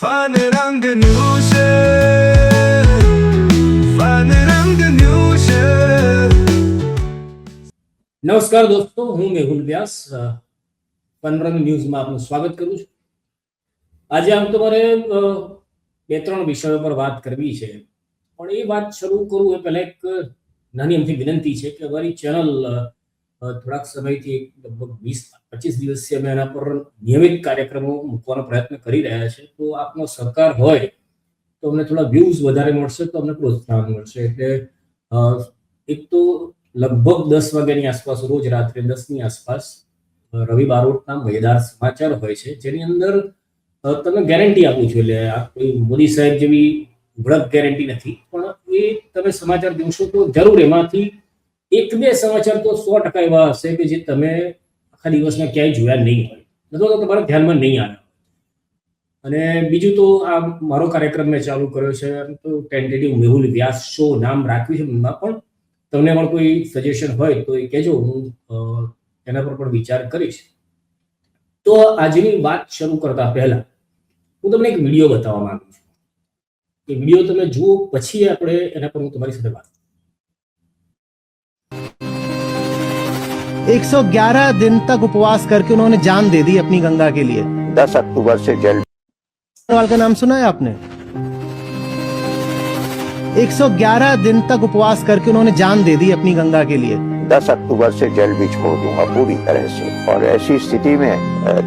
Fun rang news Fun rang news નમસ્કાર દોસ્તો, હું મેહુલ વ્યાસ પનરંગ ન્યૂઝમાં આપનું સ્વાગત કરું છું. આજે આમ તમારે બે ત્રણ વિષયો પર વાત કરવી છે, પણ એ વાત શરૂ કરું એ પહેલા એક નાની અમથી વિનંતી છે કે અમારી ચેનલ થોડાક સમયથી લગભગ 20-25 દિવસથી અમે એના પર નિયમિત કાર્યક્રમો મૂકવાનો પ્રયત્ન કરી રહ્યા છે. તો આપનો સહકાર હોય તો અમને થોડા વ્યૂઝ વધારે મળશે, તો અમને પ્રોત્સાહન મળશે. એટલે એક તો લગભગ 10 વાગ્યાની આસપાસ રોજ રાત્રે 10ની આસપાસ રવિ બારોટના મજેદાર સમાચાર હોય છે, જેની અંદર તમે ગેરંટી આપું છું. એટલે આ કોઈ મોદી સાહેબ જેવી ઉઘડક ગેરંટી નથી, પણ એ તમે સમાચાર જોશો તો જરૂર એમાંથી એક બે સમાચાર તો 100% એવા હશે કે જે તમે આખા દિવસમાં ક્યાંય જોયા નહીં હોય, અથવા તો તમારા ધ્યાનમાં નહીં આવે. અને બીજું તો આ મારો કાર્યક્રમ મેં ચાલુ કર્યો છે, તો ટેન્ટેટિવ મેહુલ વ્યાસ શો નામ રાખ્યું છે. એમાં પણ તમને પણ કોઈ સજેશન હોય તો એ કહેજો, હું એના પર પણ વિચાર કરીશ. તો આજની વાત શરૂ કરતા પહેલા હું તમને એક વિડીયો બતાવવા માંગુ છું. એ વિડીયો તમે જુઓ, પછી આપણે એના પર હું તમારી સાથે વાત. 111 दिन तक उपवास करके उन्होंने जान दे दी अपनी गंगा के लिए. 10 अक्टूबर से जल वाल का नाम सुना है आपने? 111 दिन तक उपवास करके उन्होंने जान दे दी अपनी गंगा के लिए. 10 अक्टूबर से जल भी छोड़ दूंगा पूरी तरह से, और ऐसी स्थिति में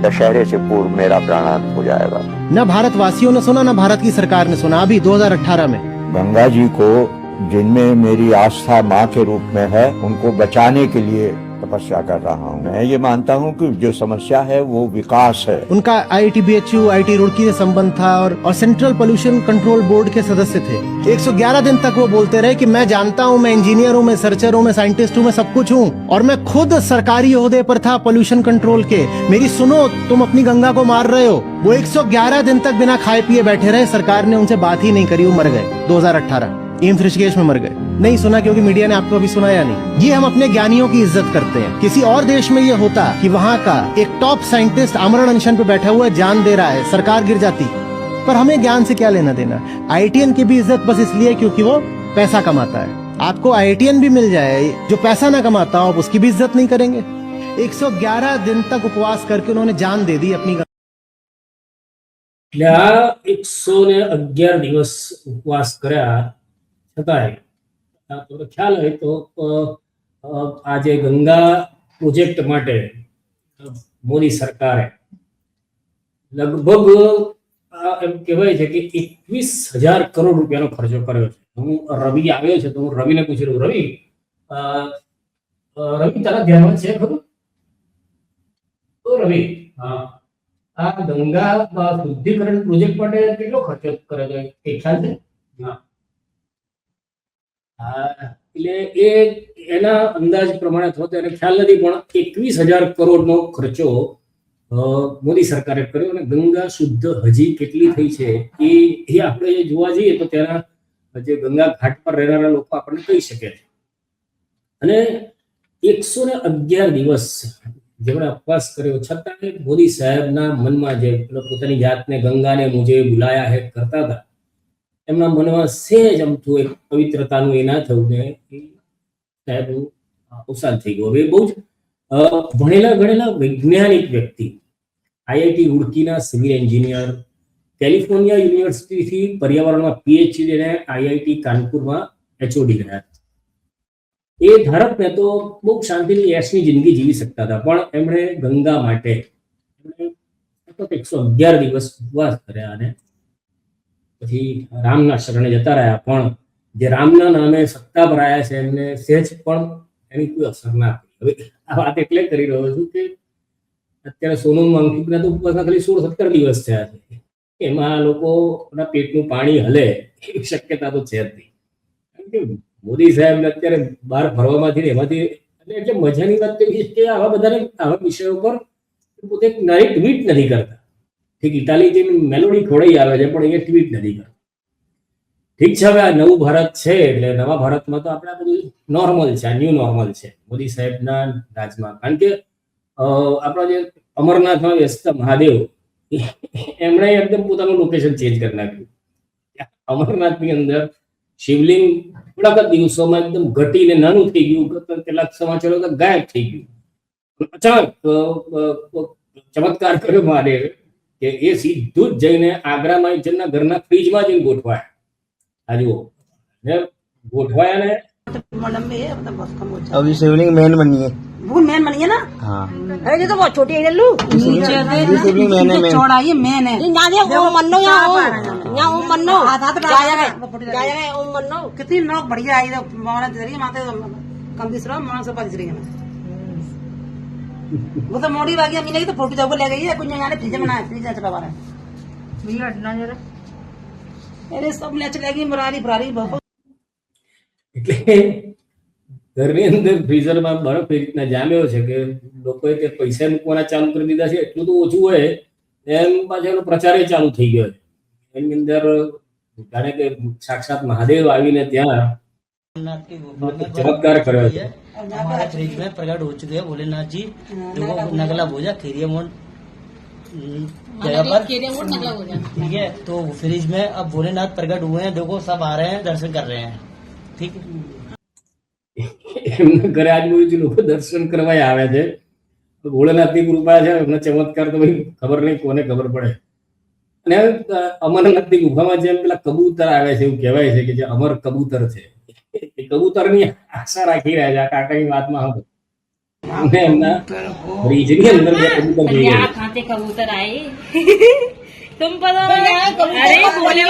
दशहरे से पूर्व मेरा प्राणांत हो जाएगा. न भारतवासियों ने सुना, न भारत की सरकार ने सुना. अभी 2018 में गंगा जी को, जिनमें मेरी आस्था माँ के रूप में है, उनको बचाने के लिए तपस्या कर रहा हूँ. मैं ये मानता हूँ कि जो समस्या है वो विकास है. उनका IIT BHU, IIT रुड़की से संबंध था और सेंट्रल पोल्यूशन कंट्रोल बोर्ड के सदस्य थे. 111 दिन तक वो बोलते रहे कि मैं जानता हूँ, मैं इंजीनियर हूँ, मैं सर्चर हूँ, मैं साइंटिस्ट हूँ, मैं सब कुछ हूँ, और मैं खुद सरकारी ओहदे पर था पोल्यूशन कंट्रोल के. मेरी सुनो, तुम अपनी गंगा को मार रहे हो. वो 111 दिन तक बिना खाए पिए बैठे रहे. सरकार ने उनसे बात ही नहीं करी. वो मर गए 2018 एम्स ऋषिकेश में मर गए. नहीं सुना क्योंकि मीडिया ने आपको अभी सुनाया नहीं. ये हम अपने ज्ञानियों की इज्जत करते हैं. किसी और देश में ये होता कि वहाँ का एक टॉप साइंटिस्ट आमरण अनशन पे बैठा हुआ है, जान दे रहा है, सरकार गिर जाती. पर हमें ज्ञान से क्या लेना देना. IITian की भी इज्जत बस इसलिए क्योंकि वो पैसा कमाता है. आपको IITian भी मिल जाए जो पैसा ना कमाता हो, आप उसकी भी इज्जत नहीं करेंगे. 111 दिन तक उपवास करके उन्होंने जान दे दी अपनी. એટલે આ 111 દિવસ ઉપવાસ કર્યા છતાંય તમને ખ્યાલ હોય તો આ જે ગંગા પ્રોજેક્ટ માટે મોદી સરકારે લગભગ એમ કહેવાય છે કે 21,000 કરોડ રૂપિયાનો ખર્ચો કર્યો છે. હું રવિ આવ્યો છે તો હું રવિને પૂછી રહ્યો, રવિ તારા ધ્યાનમાં છે ખરું? તો રવિ, હા, આ ગંગા શુદ્ધિકરણ પ્રોજેક્ટ માટે કેટલો ખર્ચો કર્યો છે એ ખ્યાલ છે? એટલે એ એના અંદાજ પ્રમાણે થતો એને ખ્યાલ નથી, પણ 21,000 કરોડનો ખર્ચો મોદી સરકારે કર્યો. અને ગંગા શુદ્ધ હજી કેટલી થઈ છે એ આપણે જોવા જઈએ તો ત્યાંના જે ગંગા ઘાટ પર રહેનારા લોકો આપણને કહી શકે છે. અને 111 દિવસ જેમણે ઉપવાસ કર્યો છતાં મોદી સાહેબના મનમાં જે પોતાની જાતને ગંગાને મુજે બુલાયા હે કરતા હતા, એમના મનમાં સહેજ અમથું એક પવિત્રતાનું એ ના થયું ને સાહેબનું અવસાન થઈ ગયું. હવે બહુ જ ભણેલા ગણેલા વૈજ્ઞાનિક વ્યક્તિ, IIT રૂડકીના સિવિલ એન્જિનિયર, કેલિફોર્નિયા યુનિવર્સિટીથી પર્યાવરણમાં PhD અને IIT કાનપુરમાં HOD રહ્યા. એ ધારકને તો બહુ શાંતિની યશની જિંદગી જીવી શકતા હતા, પણ એમણે ગંગા માટે 111 દિવસ ઉપવાસ કર્યા અને પછી રામના શરણે જતા રહ્યા. પણ જે રામના નામે સત્તા પર આવ્યા છે એમને સહેજ પણ એની કોઈ અસર ના પડી. હવે આ વાત એટલે કરી રહ્યો છું કે અત્યારે સોનમ વાંગચુકના તો ઉપવાસના ખાલી 16-17 દિવસ થયા છે. એમાં લોકોના પેટનું પાણી હલે એવી શક્યતા તો છે જ નહીં. કારણ કે મોદી સાહેબને અત્યારે બહાર ફરવામાંથી એમાંથી એટલે મજાની વાત તો એ છે કે આવા વિષયો પર પોતે એક નાની ટ્વીટ નથી કરતા. ઠીક, ઇટાલી જેવી મેલોડી ખોડાઈ આવે છે, પણ એ ટ્વીટ નથી કરતા. ઠીક છે, હવે આ નવું ભારત છે એટલે નવા ભારતમાં તો આપણે બધું નોર્મલ છે, આ ન્યૂ નોર્મલ છે મોદી સાહેબના રાજમાં. કારણ કે આપણા જે અમરનાથમાં વ્યસ્ત મહાદેવ એમણે એકદમ પોતાનું લોકેશન ચેન્જ કરી નાખ્યું. અમરનાથની અંદર શિવલિંગ થોડાક જ દિવસોમાં એકદમ ઘટીને નાનું થઈ ગયું. કેટલાક સમાચારો હતા ગાયબ થઈ ગયું. અચાનક ચમત્કાર કર્યો મહાદેવ કે એ સીધું જ જઈને આગ્રામાં એક જણના ઘરના ફ્રીજમાં જઈને ગોઠવાયા. આ જુઓ, ને ગોઠવાયા ને मॉडल में है मतलब बहुत कम हो जाता अभी शिवलिंग मेन बनी है. है वो मैन बनी है ना. हाँ अरे ये तो बहुत छोटी है लल्लू नीचे शिवलिंग मेन है. मेन चौड़ाई है मैन है ना दे वो मन्नो या वो मन्नो जाया गए वो मन्नो कितनी नोक बढ़िया आई तो माना जरिए माते कम दिस रहा माना से दिस रही है वो तो मोड़ी वागी अमी नहीं तो फोटो जब ले गई है कुछ यहाँ फ्रिज में ना फ्रिज चला रहा है भैया हटना जरा अरे सब ने चले गई मुरारी बुरारी बहुत એટલે ઘરની અંદર ફ્રીઝરમાં બરફ એ રીતના જામ્યો છે કે લોકોએ તે પૈસા મૂકવાના ચાલુ કરી દીધા છે. એટલું તો ઓછું હોય એમ પાછો એનો પ્રચાર ચાલુ થઈ ગયો છે. એની અંદર જાણે કે સાક્ષાત મહાદેવ આવીને ત્યાં ચમત્કાર કર્યો છે. हमारे फ्रिज में प्रकट हो चुके हैं भोलेनाथ जी. देखो नगला भोजा खेरिया मोड़ जगह पर ठीक है. तो फ्रिज में अब भोलेनाथ प्रकट हुए हैं. देखो सब आ रहे हैं दर्शन कर रहे हैं. ठीक है. એમના ઘરે આજુબાજુ લોકો દર્શન કરવા આવે છે. ભોળેનાથની કૃપા છે. એમના ચમત્કાર તો ભાઈ ખબર નહીં કોને ખબર પડે. અને અમરનાથની ગુફામાં જેમ પેલા કબૂતર આવે છે એવું કહેવાય છે કે જે અમર કબૂતર છે એ કબૂતરની આશા રાખી રહ્યા છે આ કાકાની વાતમાં. અમે એમના ફ્રીજની અંદર બે કબૂતર જોઈ ગયા. कहाँ से कबूतर आए तुम पता अरे बोले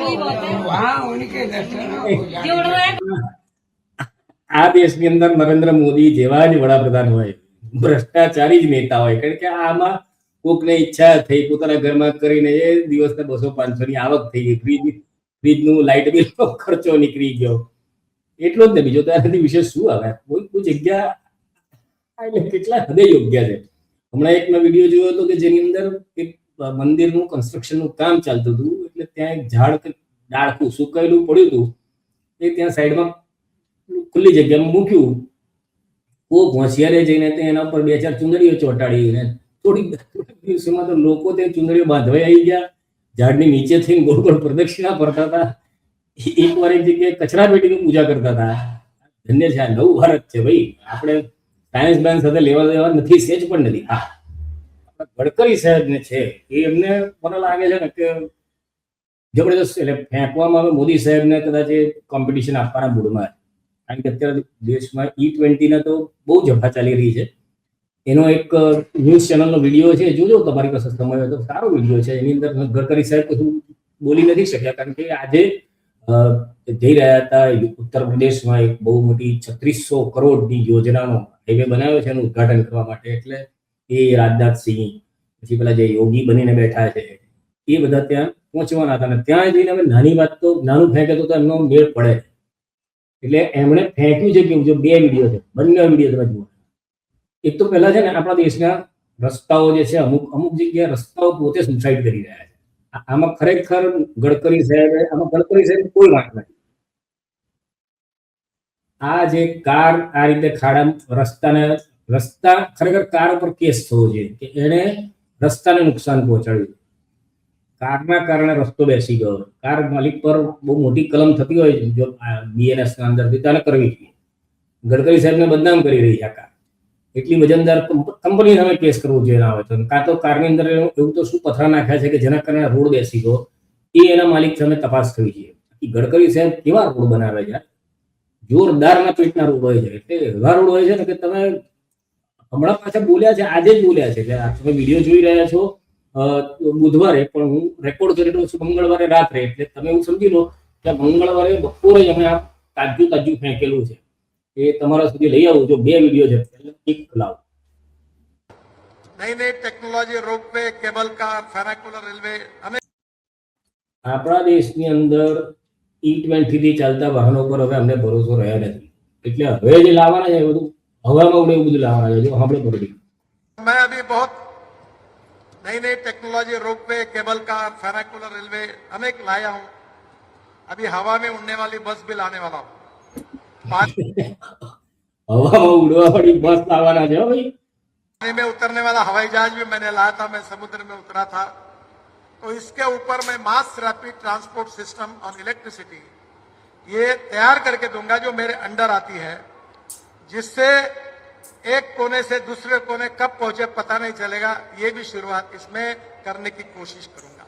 कोई बात है આ દેશની અંદર નરેન્દ્ર મોદી જેવા જ વડાપ્રધાન હોય, ભ્રષ્ટાચારી જ નેતા હોય. કારણ કે આમાં કોકને ઈચ્છા થઈ પોતાના ઘરમાં કરીને એ દિવસના 200-500 ની આવક થઈ ગઈ. ફ્રીજનું લાઇટ બિલ ખર્ચો નીકળી ગયો. એટલો જ ને, બીજો તો એનાથી વિશેષ શું આવે? કોઈ જગ્યા એટલે કેટલા હદે યોગ્ય છે. હમણાં એક મેં વિડીયો જોયો હતો કે જેની અંદર એક મંદિરનું કન્સ્ટ્રક્શનનું કામ ચાલતું હતું. એટલે ત્યાં એક ઝાડ ડાળખું સુકાયેલું પડ્યું હતું એ ત્યાં સાઈડમાં ખુલ્લી જગ્યામાં મૂક્યું. કોક હોશિયારે જઈને એના ઉપર 2-4 ચુંદડીઓ ચોંટાડીને થોડીક દિવસોમાં તો લોકો તે ચુંદડીઓ બાંધવા આવી ગયા. ઝાડની નીચે થઈને ગોળ ગોળ પ્રદક્ષિણા ફરતા હતા. એકવાર એક જગ્યાએ કચરા પેટીની પૂજા કરતા હતા. ધન્ય છે, આ નવું ભારત છે ભાઈ. આપણે સાયન્સ બાયન્સ સાથે લેવા દેવા નથી, સેજ પણ નથી. હા, ગડકરી સાહેબ ને છે એ એમને મને લાગે છે ને કે જબરદસ્ત એટલે ફેંકવામાં આવે. મોદી સાહેબને કદાચ એ કોમ્પિટિશન આપવાના મૂડમાં. કારણ કે અત્યારે દેશમાં E20 ના તો બહુ જફા ચાલી રહી છે. એનો એક ન્યૂઝ ચેનલનો વિડીયો છે, જોજો તમારી પાસે સમય હોય તો. સારો વિડીયો છે. એની અંદર ગડકરી સાહેબ કશું બોલી નથી શક્યા કારણ કે આજે જઈ રહ્યા હતા ઉત્તર પ્રદેશમાં એક બહુ મોટી 3600 કરોડની યોજનાનો હાઈવે બનાવ્યો છે એનું ઉદઘાટન કરવા માટે. એટલે એ રાજનાથસિંહ પછી પેલા જે યોગી બનીને બેઠા છે એ બધા ત્યાં પહોંચવાના હતા. અને ત્યાં જઈને અમે નાની વાત તો નાનું ફેંકે તો એમનો મેળ પડે. એટલે એમણે ફેંક્યું છે કેવું છે, 2 વિડીયો છે, બંને વિડીયો તમે જુઓ. એક તો પહેલા છે ને આપણા દેશના રસ્તાઓ જે છે અમુક જગ્યાએ રસ્તાઓ પોતે સુસાઇડ કરી રહ્યા છે. આમાં ખરેખર ગડકરી સાહેબ કોઈ વાત નથી. આ જે કાર આ રીતે ખાડા રસ્તા ખરેખર કાર ઉપર કેસ થવો જોઈએ કે એને રસ્તાને નુકસાન પહોંચાડ્યું. કારના કારણે રસ્તો બેસી ગયો. કાર માલિક પર બહુ મોટી કલમ થતી હોય જો BNS ના અંદર તેને કરવી જોઈએ. ગડકરી સાહેબને બદનામ કરી રહી છે આ કાર. એટલી વજનદાર કંપની સામે કેસ કરવો જોઈએ ના હોય તો. કાં તો કારની અંદર એવું તો શું પથરા નાખ્યા છે કે જેના કારણે રોડ બેસી ગયો એ એના માલિક સામે તપાસ કરવી જોઈએ. ગડકરી સાહેબ કેવા રોડ બનાવે છે, જોરદારના પેટના રોડ હોય છે. એટલે એવા રોડ હોય છે ને કે તમે હમણાં પાછા બોલ્યા છે, આજે જ બોલ્યા છે. તમે વિડીયો જોઈ રહ્યા છો બુધવારે, પણ હું રેકોર્ડ કરી રહ્યો છું મંગળવારે રાત્રે. એટલે તમે એવું સમજી લો કે મંગળવારે બપોરે જ અમે આ તાજું ફેંકેલું છે. એ તમારા સુધી લઈ આવું. જો 2 વિડીયો છે, એક લાવ. नई नई technology ropeway cable car funicular railway अनेक આપણા દેશની અંદર E20 થી ચાલતા વાહનો પર હવે અમને ભરોસો રહ્યો નથી. એટલે હવે જે લાવવાના છે બધું હવામાં ઉડે એવું બધું લાવવાના છે. જો આપણે બરોબર मैं अभी बहुत नई नई technology ropeway cable car funicular railway अनेक लाया हूं. अभी हवा में उड़ने वाली बस भी लाने वाला हूं. હવામાં ઉડવા વાળી બસ લાવવાના છે ભાઈ. पानी में उतरने वाला हवाई जहाज भी मैंने लाया था, मैं समुद्र में उतरा था। तो इसके ऊपर मैं mass rapid transport system on electricity ये तैयार करके दूंगा जो मेरे अंडर आती है, जिससे एक कोने से दूसरे कोने कब पहुंचे पता नहीं चलेगा। ये भी शुरुआत इसमें करने की कोशिश करूंगा।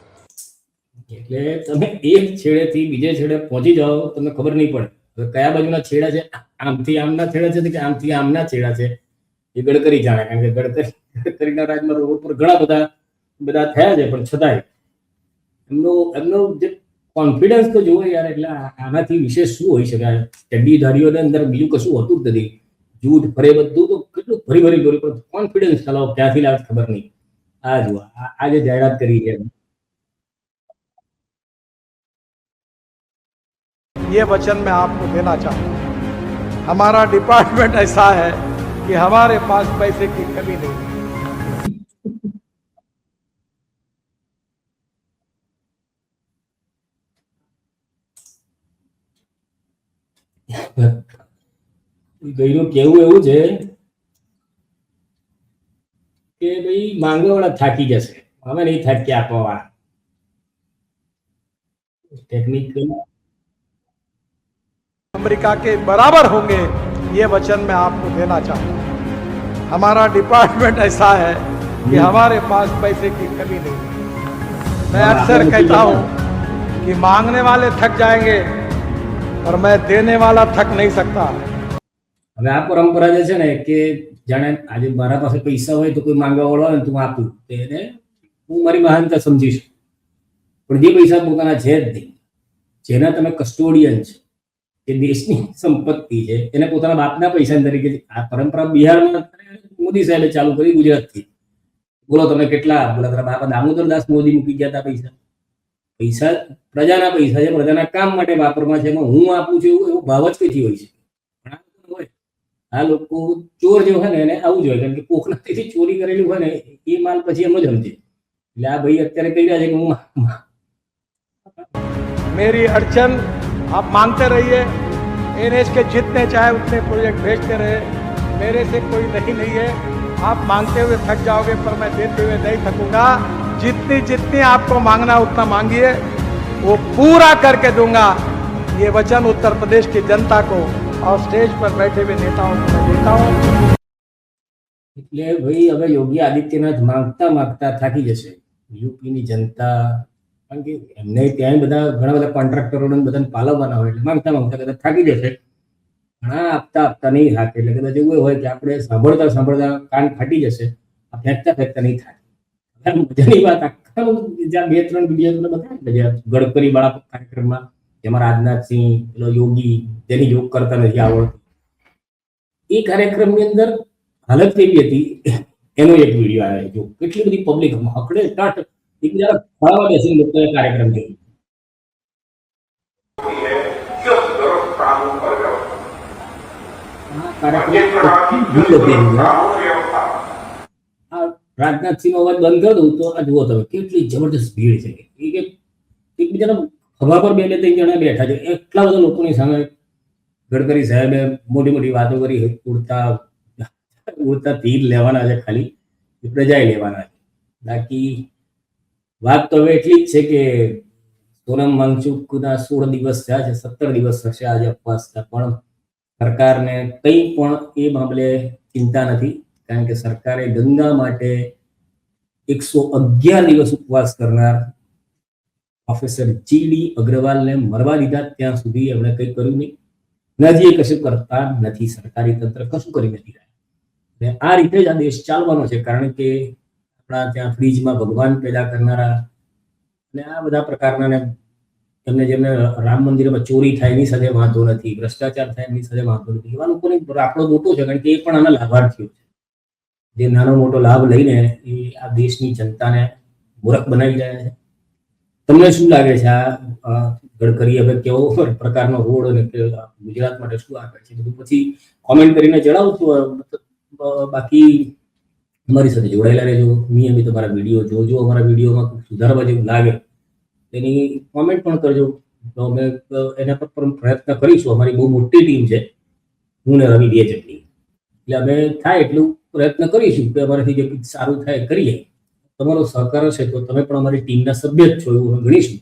એટલે તમે એક છેડેથી બીજે છેડે પહોંચી જાઓ તમને ખબર નહીં પડે હવે કયા બાજુના છેડા છે, આમથી આમના છેડા છે કે આમથી આમના છેડા છે એ ગડકરી જાણે, કારણ કે ગડકરીના રાજમાં રોડ પર ઘણા બધા થયા છે, પણ છતાંય એમનો જે કોન્ફિડન્સ તો જુઓ યાર, એટલે આનાથી વિશેષ શું હોઈ શકે? ચડ્ડીધારીઓને અંદર બીજું કશું હોતું જ નથી, જૂઠ ફરે બધું તો કેટલું ભરી ગયું, પણ કોન્ફિડન્સ ચલાવો ક્યાંથી લાવે ખબર નહીં. આ જુઓ આ જે જાહેરાત કરી છે, ये वचन मैं आपको देना चाहता हूँ। हमारा डिपार्टमेंट ऐसा है कि हमारे पास पैसे की कमी नहीं है। ગઈનું કેવું એવું છે કે ભાઈ માંગવાવાળા થાકી જશે, અમે નહીં થાકી આપવા. ટેકનિક अमेरिका के बराबर होंगे, ये वचन मैं आपको देना चाहता हूँ। हमारा डिपार्टमेंट ऐसा है कि हमारे पास पैसे की कमी नहीं है। मैं अक्सर कहता हूँ कि मांगने वाले थक जाएंगे और मैं देने वाला थक नहीं सकता। હવે આ પરંપરા જે છે ને કે જાણે આજે મારા પાસે પૈસા હોય તો કોઈ માંગવા વાળો હોય ને તું આપું, તેને હું મારી મહાનતા સમજીશ, પણ જે પૈસા પોતાના છે જ નહીં, જેના તમે કસ્ટોડિયન છે, એ દેશની સંપત્તિ છે, એને પોતાના બાપના પૈસા તરીકે આ પરંપરા બિહારમાં મોદી સાહેબે ચાલુ કરી, ગુજરાતથી. બોલો તમે કેટલા, બોલા તારા બાપા દામોદરદાસ મોદી મૂકી ગયા હતા પૈસા? પૈસા પ્રજાના પૈસા છે, પ્રજાના કામ માટે વાપરવા છે, એમાં હું આપું છું એવો ભાવ જ કઈથી હોય છે. આ લોકો ચોર જે હોય ને એને આવું જોઈએ, કારણ કે કોકનાથી ચોરી કરેલી હોય ને એ માલ પછી એમનો જ સમજે. એટલે આ ભાઈ અત્યારે કહી રહ્યા છે કે હું मेरी अड़चन आप मांगते रहिए, एनएच के जितने चाहे उतने प्रोजेक्ट भेजते रहे, मेरे से कोई नहीं है। आप मांगते हुए थक जाओगे पर मैं देते हुए नहीं थकूंगा। जितनी जितनी आपको मांगना उतना मांगिए, वो पूरा करके दूंगा। ये वचन उत्तर प्रदेश की जनता को और स्टेज पर बैठे हुए नेताओं को मैं देता हूँ। એટલે ભાઈ હવે યોગી આદિત્યનાથ માંગતા માંગતા થાકી જશે, યુપીની જનતા, કારણ કે એમને ત્યાં બધા ઘણા બધા કોન્ટ્રાક્ટરોને બધાને પાલવવાના હોય, એટલે માંગતા માંગતા કદાચ થાકી જશે. ઘણા આપતા આપતા નહીં થાકે, એટલે કદાચ એવું હોય કે આપણે સાંભળતા સાંભળતા કાન ફાટી જશે, આ ફેંકતા ફેંકતા નહીં થાય. મજાની વાત, આખા જ્યાં 2-3 વિડીયો બતાવે ગડકરી વાળા કાર્યક્રમમાં, જેમાં રાજનાથસિંહ, પેલો યોગી જેની યોગ કરતા નથી આવડતું, એ કાર્યક્રમની અંદર હાલત કેવી હતી એનો એક વિડીયો આવે. જો કેટલી બધી પબ્લિક હકડે ટાટ એકબીજા ખોળામાં બેસીને લોકોએ કાર્યક્રમ જોયો. રાજનાથસિંહ નો અવાજ બંધ કરી દઉં તો આ જુઓ તમે કેટલી જબરદસ્ત ભીડ છે. એકબીજાના ખભા પર 2-3 જણા બેઠા છે, એટલા બધા લોકોની સામે ગડકરી સાહેબે મોટી મોટી વાતો કરી. ઉડતા તીર લેવાના છે, ખાલી પ્રજાએ લેવાના છે. બાકી વાત તો હવે એટલી જ છે કે સોનમ વાંગચુકના 16 દિવસ થયા છે, 17 દિવસ થશે આજે ઉપવાસ, પણ સરકારને કંઈ પણ એ મામલે ચિંતા નથી, કારણ કે સરકારે ગંગા માટે 111 દિવસ ઉપવાસ કરનાર પ્રોફેસર જીડી અગ્રવાલને મરવા દીધા ત્યાં સુધી એમણે કંઈ કર્યું નહીં. હજી એ કશું કરતા નથી, સરકારી તંત્ર કશું કરી નથી રહ્યા. આ રીતે જ આ દેશ ચાલવાનો છે, કારણ કે આપણા ત્યાં ફ્રીજમાં ભગવાન પેદા કરનારા અને આ બધા પ્રકારના જેમને રામ મંદિરમાં ચોરી થાય એની સાથે વાંધો નથી, ભ્રષ્ટાચાર થાય એની સાથે વાંધો નથી, એવા લોકોને આંકડો મોટો છે, કારણ કે એ પણ આના લાભાર્થીઓ છે, જે નાનો મોટો લાભ લઈને એ આ દેશની જનતાને મૂર્ખ બનાવી રહ્યા છે. તમને શું લાગે છે આ ગડકરી હવે કેવો પ્રકારનો રોડ અને ગુજરાત માટે શું આપે છે બધું પછી કોમેન્ટ કરીને જણાવશું. બાકી અમારી સાથે જોડાયેલા રહેજો, નિયમિત અમારા વિડીયો જોજો, અમારા વિડીયોમાં સુધારવા જેવું લાગે તેની કોમેન્ટ પણ કરજો, તો અમે એના પર પણ પ્રયત્ન કરીશું. અમારી બહુ મોટી ટીમ છે, હું ને રવિ 2 જણની, એટલે અમે થાય એટલું પ્રયત્ન કરીશું કે અમારાથી જે કંઈક સારું થાય કરીએ. તમારો સહકાર હશે તો તમે પણ અમારી ટીમના સભ્ય જ છો એવું અમે ગણીશું.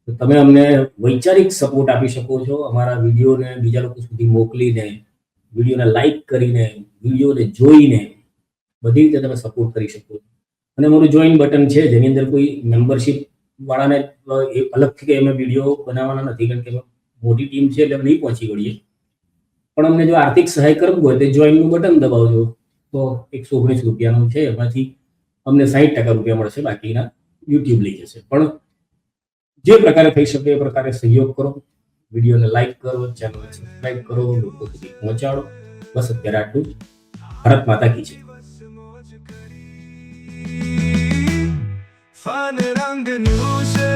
તો તમે અમને વૈચારિક સપોર્ટ આપી શકો છો. અમારા વિડીયોને બીજા લોકો સુધી મોકલીને, વિડીયોને લાઈક કરીને, વિડીયોને જોઈને બધી રીતે તમે સપોર્ટ કરી શકો છો. અને અમારું જોઈન બટન છે જેની અંદર કોઈ મેમ્બરશિપ વાળાને એ અલગથી અમે વિડીયો બનાવવાના નથી, કારણ કે મોટી ટીમ છે એટલે નહીં પહોંચી વળીએ. પણ અમને જો આર્થિક સહાય કરવું હોય તો જોઈનનું બટન દબાવજો તો 119 રૂપિયાનું છે, એમાંથી અમને 60% રૂપિયા મળશે, બાકીના યુટ્યુબ લઈ જશે. પણ જે પ્રકારે થઈ શકે એ પ્રકારે સહયોગ કરો, વિડીયોને લાઈક કરો, ચેનલને સબસ્ક્રાઇબ કરો, લોકો સુધી પહોંચાડો. બસ અત્યારે આટલું જ. ભારત માતા કી જય. ફન રંગ ન્યૂઝ